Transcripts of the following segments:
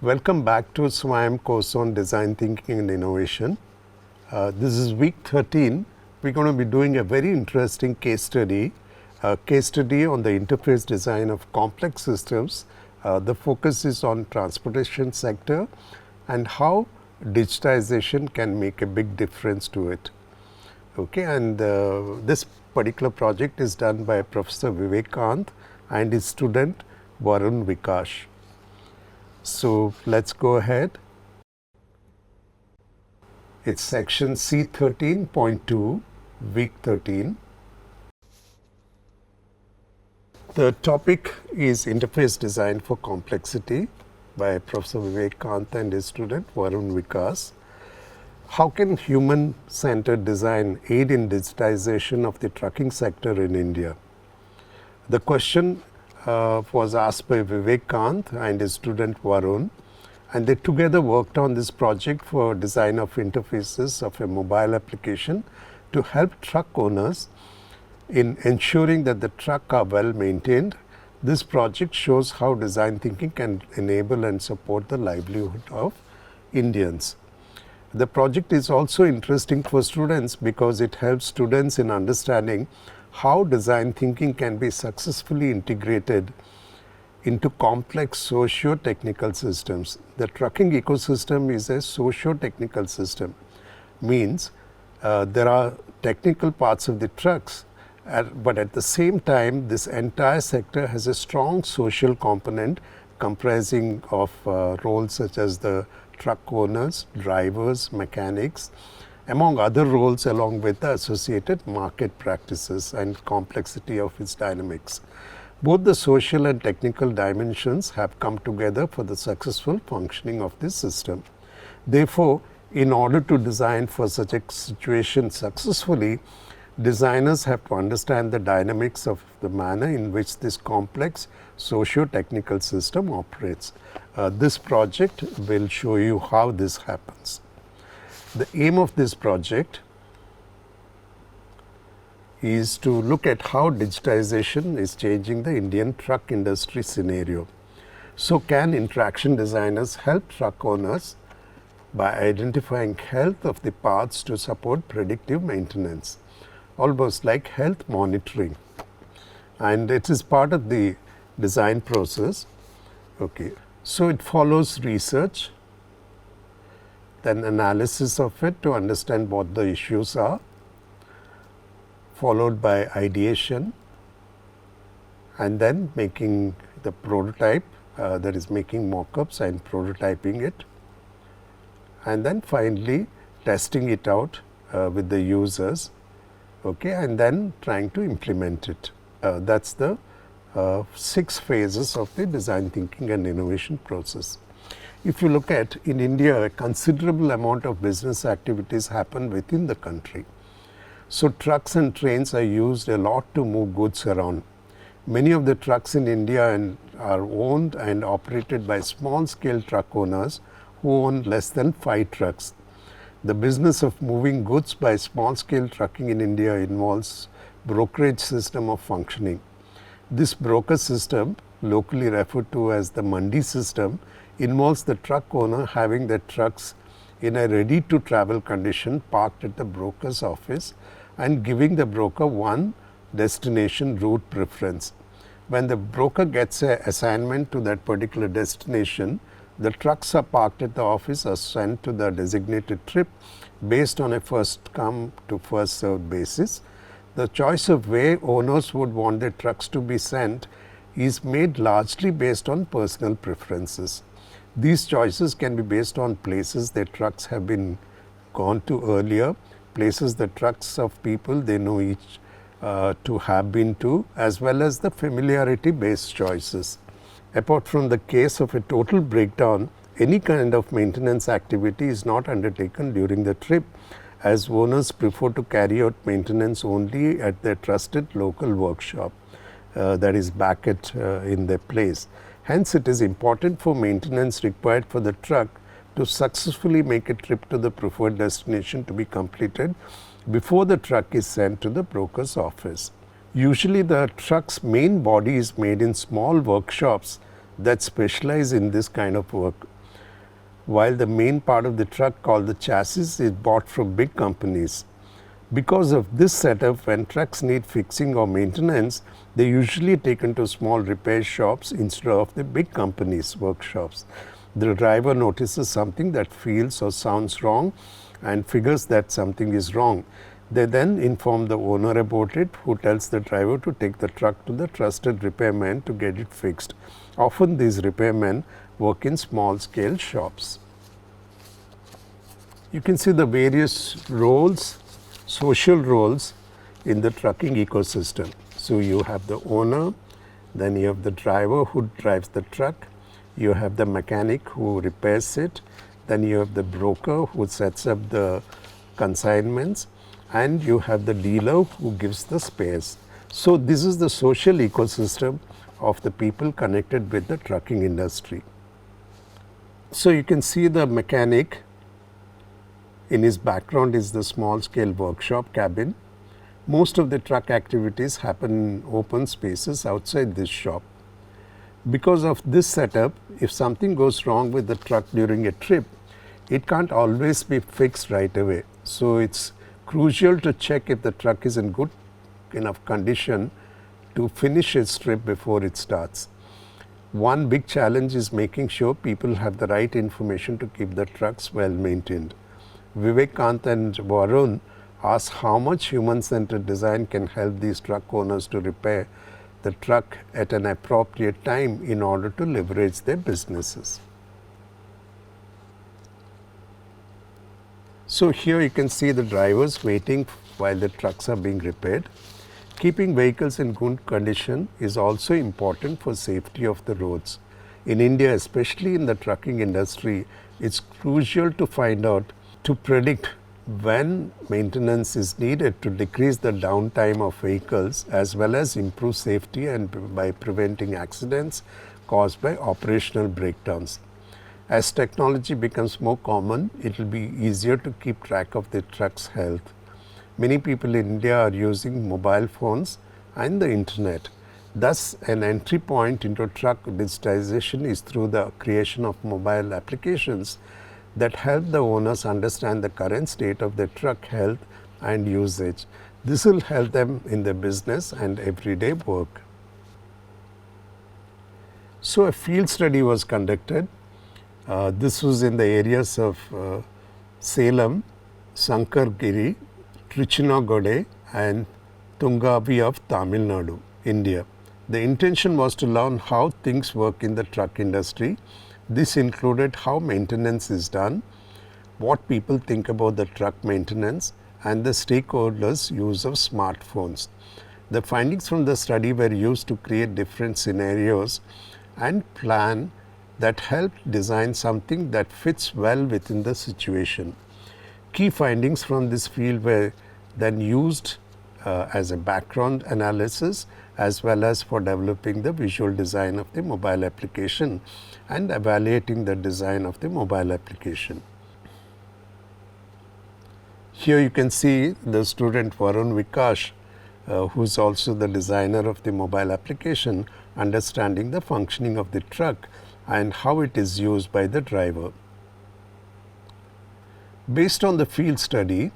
Welcome back to SWAM course on Design Thinking and Innovation. This is week 13. We're going to be doing a very interesting case study on the interface design of complex systems. The focus is on transportation sector and how digitization can make a big difference to it. Okay, and this particular project is done by Professor Vivek and his student Varun Vikash. So let's go ahead. It's section C13.2, week 13. The topic is interface design for complexity by Professor Vivek and his student Varun Vikash. How can human-centered design aid in digitization of the trucking sector in India? The question was asked by Vivek and his student Varun, and they together worked on this project for design of interfaces of a mobile application to help truck owners in ensuring that the truck are well maintained. This project shows how design thinking can enable and support the livelihood of Indians. The project is also interesting for students because it helps students in understanding how design thinking can be successfully integrated into complex socio-technical systems. The trucking ecosystem is a socio-technical system, means there are technical parts of the trucks, but at the same time this entire sector has a strong social component comprising of roles such as the truck owners, drivers, mechanics, among other roles, along with the associated market practices and complexity of its dynamics. Both the social and technical dimensions have come together for the successful functioning of this system. Therefore, in order to design for such a situation successfully, designers have to understand the dynamics of the manner in which this complex socio-technical system operates. This project will show you how this happens. The aim of this project is to look at how digitization is changing the Indian truck industry scenario. So can interaction designers help truck owners by identifying health of the parts to support predictive maintenance, almost like health monitoring, and it is part of the design process. Okay, so it follows research, then analysis of it to understand what the issues are, followed by ideation, and then making the prototype, that is making mock-ups and prototyping it, and then finally testing it out with the users, okay, and then trying to implement it. That's the 6 phases of the design thinking and innovation process. If you look at in India, a considerable amount of business activities happen within the country. So trucks and trains are used a lot to move goods around. Many of the trucks in India are owned and operated by small scale truck owners who own less than 5 trucks. The business of moving goods by small scale trucking in India involves brokerage system of functioning. This broker system, locally referred to as the mandi system, involves the truck owner having their trucks in a ready to travel condition parked at the broker's office and giving the broker one destination route preference. When the broker gets an assignment to that particular destination, the trucks are parked at the office are sent to the designated trip based on a first come to first served basis. The choice of where owners would want their trucks to be sent is made largely based on personal preferences. These choices can be based on places that trucks have been gone to earlier, places the trucks of people they know each to have been to, as well as the familiarity based choices. Apart from the case of a total breakdown, any kind of maintenance activity is not undertaken during the trip, as owners prefer to carry out maintenance only at their trusted local workshop, that is back at in their place. Hence, it is important for maintenance required for the truck to successfully make a trip to the preferred destination to be completed before the truck is sent to the broker's office. Usually the truck's main body is made in small workshops that specialize in this kind of work. while the main part of the truck called the chassis is bought from big companies. Because of this setup, when trucks need fixing or maintenance, they usually taken to small repair shops instead of the big companies' workshops. The driver notices something that feels or sounds wrong and figures that something is wrong. They then inform the owner about it, who tells the driver to take the truck to the trusted repairman to get it fixed. Often these repairmen work in small scale shops. You can see the various roles, social roles in the trucking ecosystem. So you have the owner, then you have the driver who drives the truck, you have the mechanic who repairs it, then you have the broker who sets up the consignments, and you have the dealer who gives the spares. So this is the social ecosystem of the people connected with the trucking industry. So you can see the mechanic. In his background is the small scale workshop cabin. Most of the truck activities happen in open spaces outside this shop. Because of this setup, if something goes wrong with the truck during a trip, it can't always be fixed right away. So it's crucial to check if the truck is in good enough condition to finish its trip before it starts. One big challenge is making sure people have the right information to keep the trucks well maintained. Vivek, Kant and Varun ask how much human-centered design can help these truck owners to repair the truck at an appropriate time in order to leverage their businesses. So here you can see the drivers waiting while the trucks are being repaired. Keeping vehicles in good condition is also important for safety of the roads. In India, especially in the trucking industry, it's crucial to find out, to predict when maintenance is needed to decrease the downtime of vehicles as well as improve safety and by preventing accidents caused by operational breakdowns. As technology becomes more common, it will be easier to keep track of the truck's health. Many people in India are using mobile phones and the internet. Thus, an entry point into truck digitization is through the creation of mobile applications that help the owners understand the current state of their truck health and usage. This will help them in their business and everyday work. So a field study was conducted. This was in the areas of Salem, Sankargiri, Trichinagode and Tungavi of Tamil Nadu, India. The intention was to learn how things work in the truck industry. This included how maintenance is done, what people think about the truck maintenance, and the stakeholders' use of smartphones. The findings from the study were used to create different scenarios and plan that helped design something that fits well within the situation. Key findings from this field were then used as a background analysis as well as for developing the visual design of the mobile application and evaluating the design of the mobile application. Here you can see the student Varun Vikash, who is also the designer of the mobile application, understanding the functioning of the truck and how it is used by the driver. Based on the field study,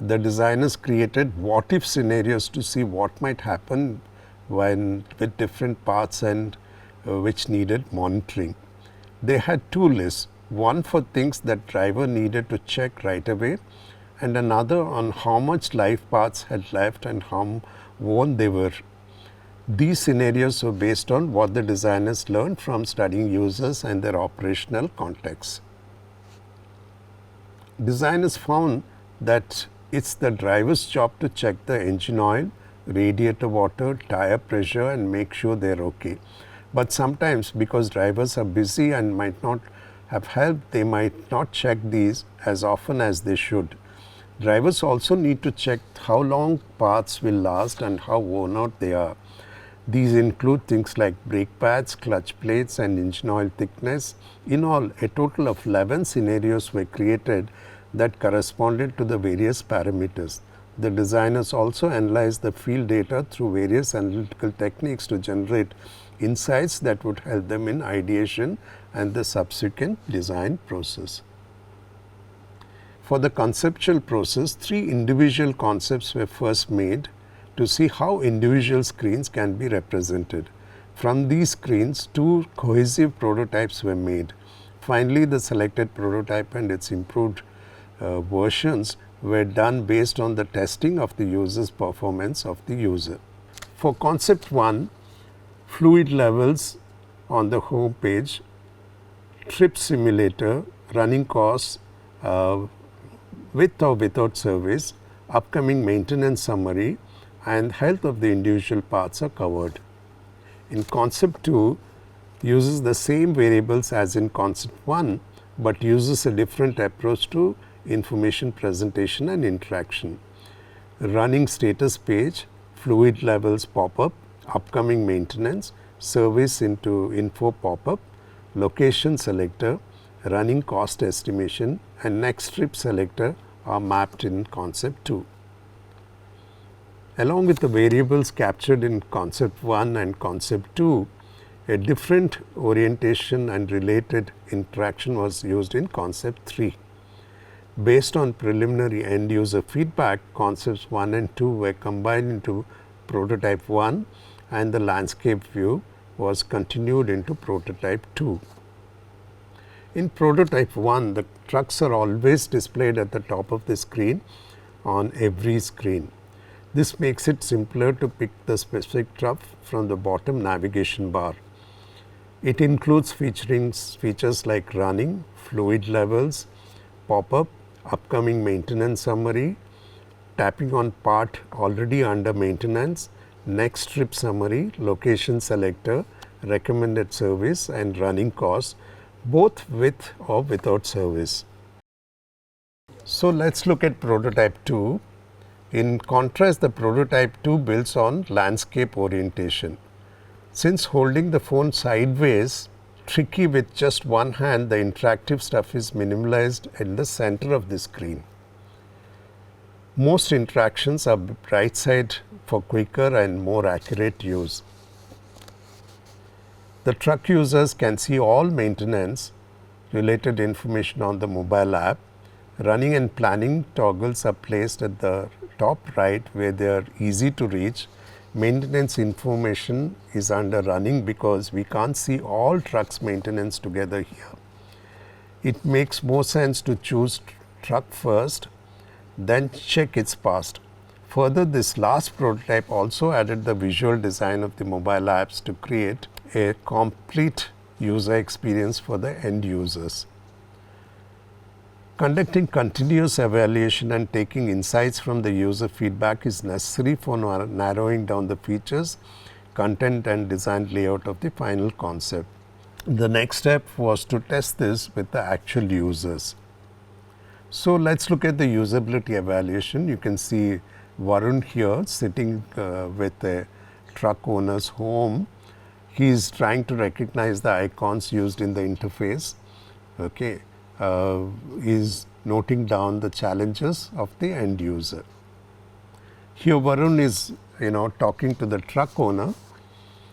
the designers created what if scenarios to see what might happen when with different parts and which needed monitoring. They had two lists, one for things that driver needed to check right away and another on how much life parts had left and how worn they were. These scenarios were based on what the designers learned from studying users and their operational context. Designers found that it's the driver's job to check the engine oil, radiator water, tire pressure and make sure they're okay. But sometimes because drivers are busy and might not have help, they might not check these as often as they should. Drivers also need to check how long parts will last and how worn out they are. These include things like brake pads, clutch plates and engine oil thickness. In all, a total of 11 scenarios were created that corresponded to the various parameters. The designers also analyzed the field data through various analytical techniques to generate insights that would help them in ideation and the subsequent design process. For the conceptual process, 3 individual concepts were first made to see how individual screens can be represented. From these screens, 2 cohesive prototypes were made. Finally, the selected prototype and its improved versions were done based on the testing of the user's performance of the user. For concept 1, fluid levels on the home page, trip simulator, running costs, with or without service, upcoming maintenance summary, and health of the individual parts are covered. In concept 2, uses the same variables as in concept 1, but uses a different approach to information presentation and interaction. Running status page, fluid levels pop-up, upcoming maintenance, service into info pop-up, location selector, running cost estimation, and next trip selector are mapped in concept 2. Along with the variables captured in concept 1 and concept 2, a different orientation and related interaction was used in concept 3. Based on preliminary end user feedback, concepts 1 and 2 were combined into prototype 1 and the landscape view was continued into prototype 2. In prototype 1, the trucks are always displayed at the top of the screen on every screen. This makes it simpler to pick the specific truck from the bottom navigation bar. It includes features like running, fluid levels, pop-up, upcoming maintenance summary, tapping on part already under maintenance, next trip summary, location selector, recommended service, and running costs, both with or without service. So let's look at prototype 2. In contrast, the prototype 2 builds on landscape orientation. Since holding the phone sideways, tricky with just one hand, the interactive stuff is minimalized in the center of the screen. Most interactions are right side for quicker and more accurate use. The truck users can see all maintenance related information on the mobile app. Running and planning toggles are placed at the top right where they are easy to reach. Maintenance information is under running because we can't see all trucks maintenance together here. It makes more sense to choose truck first, then check its past. Further, this last prototype also added the visual design of the mobile apps to create a complete user experience for the end users. Conducting continuous evaluation and taking insights from the user feedback is necessary for narrowing down the features, content, and design layout of the final concept. The next step was to test this with the actual users. So let's look at the usability evaluation. You can see Varun here sitting with a truck owner's home. He is trying to recognize the icons used in the interface. Okay. Is noting down the challenges of the end user. Here Varun is talking to the truck owner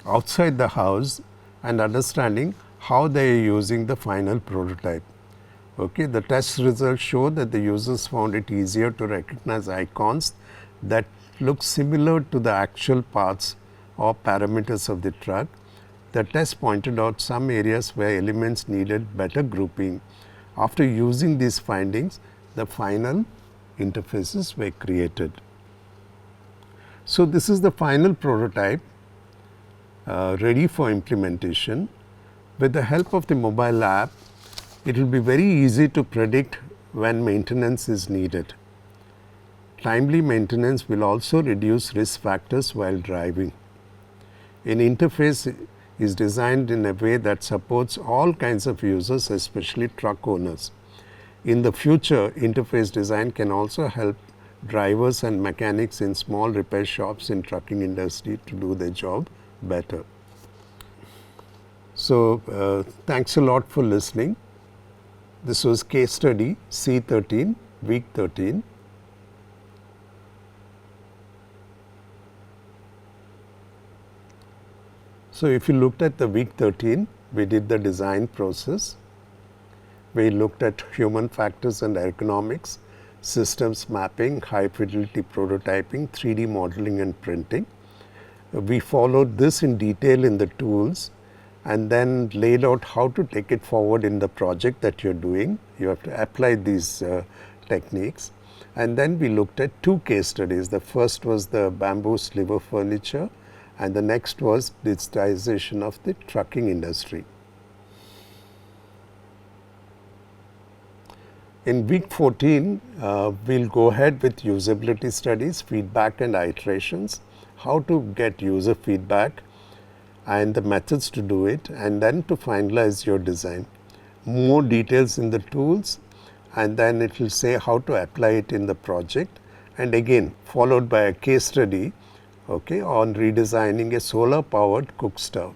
outside the house and understanding how they are using the final prototype. Okay, the test results show that the users found it easier to recognize icons that look similar to the actual parts or parameters of the truck. The test pointed out some areas where elements needed better grouping. After using these findings, the final interfaces were created. So this is the final prototype ready for implementation. With the help of the mobile app, it will be very easy to predict when maintenance is needed. Timely maintenance will also reduce risk factors while driving. An interface is designed in a way that supports all kinds of users, especially truck owners. In the future, interface design can also help drivers and mechanics in small repair shops in trucking industry to do their job better. So, thanks a lot for listening. This was case study C13, week 13. So, if you looked at the week 13, we did the design process. We looked at human factors and ergonomics, systems mapping, high fidelity prototyping, 3D modeling and printing. We followed this in detail in the tools and then laid out how to take it forward in the project that you are doing. You have to apply these techniques. And then we looked at two case studies. The first was the bamboo sliver furniture and the next was digitalization of the trucking industry. In week 14, we'll go ahead with usability studies, feedback and iterations, how to get user feedback and the methods to do it, and then to finalize your design. More details in the tools, and then it will say how to apply it in the project, and again followed by a case study, okay, on redesigning a solar powered cook stove.